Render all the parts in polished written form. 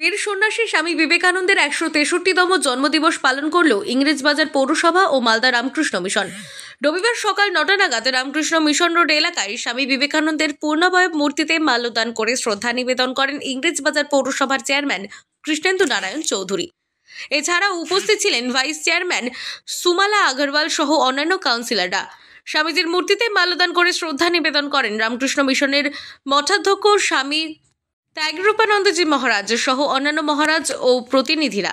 বীর সন্ন্যাসী স্বামী বিবেকানন্দের 163তম জন্মদিবস পালন করল ইংরেজবাজার পৌরসভা ও মালদা রামকৃষ্ণ মিশন। রবিবার সকাল 9টা নাগাদ রামকৃষ্ণ মিশন রোড এলাকায় স্বামী বিবেকানন্দের পূর্ণাবয়ব মূর্তিতে মাল্যদান করে শ্রদ্ধা নিবেদন করেন ইংরেজবাজার পৌরসভার চেয়ারম্যান কৃষ্ণেন্দু নারায়ণ চৌধুরী। এছাড়াও উপস্থিত ছিলেন ভাইস চেয়ারম্যান সুমালা আগরওয়াল সহ অন্যান্য কাউন্সিলররা। স্বামীজির মূর্তিতে মাল্যদান করে শ্রদ্ধা নিবেদন করেন রামকৃষ্ণ মিশনের মঠাধ্যক্ষ স্বামী ত্যাগরূপানন্দজি মহারাজ সহ অন্যান্য মহারাজ ও প্রতিনিধিরা।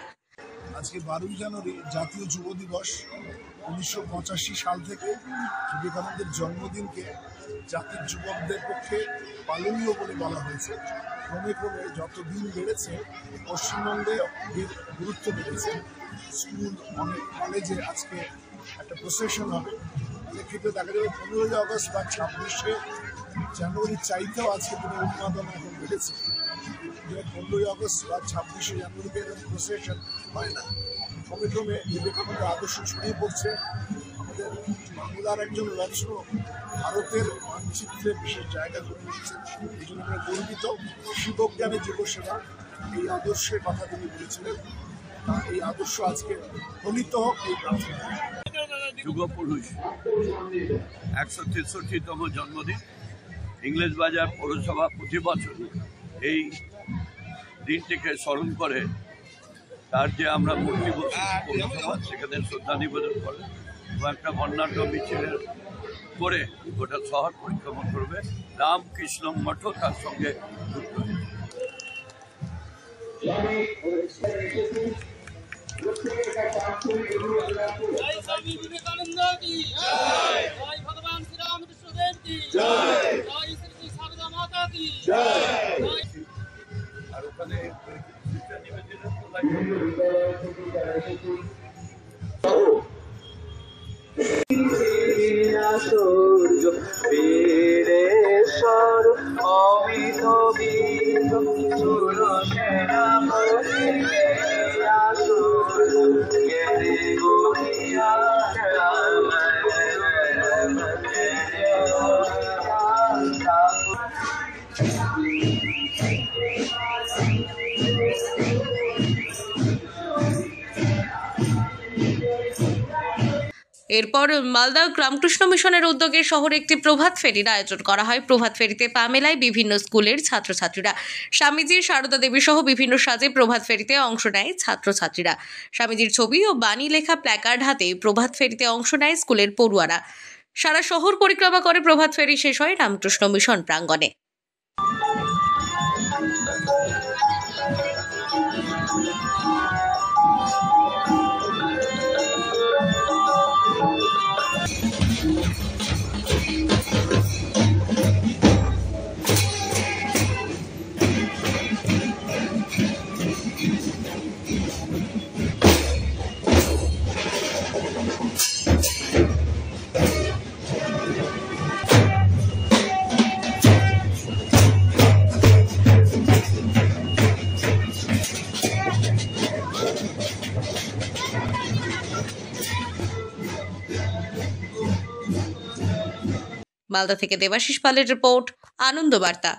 আজকে 12 জানুয়ারি জাতীয় যুব দিবস। 1985 সাল থেকে বিবেকানন্দের জন্মদিনকে জাতির যুবকদের পক্ষে পালনীয় বলে বলা হয়েছে। ক্রমে ক্রমে যত দিন বেড়েছে পশ্চিমবঙ্গে এর গুরুত্ব বেড়েছে। স্কুল, অনেক কলেজে আজকে একটা প্রসেশন হবে। সেক্ষেত্রে দেখা যাবে 15ই আগস্ট বা 26শে জানুয়ারির চাইতেও আজকে দিনে উন্মাদনা এখন বেড়েছে। 15ই আগস্ট বা 26শে জানুয়ারিতে এরকম প্রসেশন হয় না। ক্রমে ক্রমে বিবেকানন্দের আদর্শ ছড়িয়ে পড়ছে। আমাদের বাংলার একজন রত্ন ভারতের মানচিত্রে বিশেষ জায়গা করে নিচ্ছেন। এই জন্য আমরা গর্বিত। শিবজ্ঞানের যুবসেবা এই আদর্শের কথা তিনি বলেছিলেন। এই আদর্শ আজকে ফলিত হোক এই প্রার্থনা। যুগ পুরুষ 163তম জন্মদিন ইংরেজবাজার পৌরসভা প্রতি বছর এই দিনটিকে স্মরণ করে তার যে আমরা মূর্তি বসি পৌরসভা সেখানে শ্রদ্ধা নিবেদন করে এবং একটা বর্ণাঢ্য মিছিলের করে গোটা শহর পরিক্রমা করবে। রামকৃষ্ণ মঠও তার সঙ্গে যুক্ত হয়েছে। जय स्वामी विवेकानंद की जय, जय भगवान श्री रामकृष्ण देव की जय, जय श्री शारदा माता की जय। আর ওখানে এরপর মালদা রামকৃষ্ণ মিশনের উদ্যোগে শহরে একটি প্রভাত ফেরির আয়োজন করা হয়। প্রভাত ফেরিতে পা মেলায় বিভিন্ন স্কুলের ছাত্রছাত্রীরা। স্বামীজির সারদা দেবী সহ বিভিন্ন সাজে প্রভাত ফেরিতে অংশ নেয় ছাত্রছাত্রীরা। স্বামীজির ছবি ও বাণী লেখা প্ল্যাকার্ড হাতে প্রভাত ফেরিতে অংশ নেয় স্কুলের পড়ুয়ারা। সারা শহর পরিক্রমা করে প্রভাত ফেরি শেষ হয় রামকৃষ্ণ মিশন প্রাঙ্গণে। মালদা থেকে দেবাশিস পালের রিপোর্ট, আনন্দ বার্তা।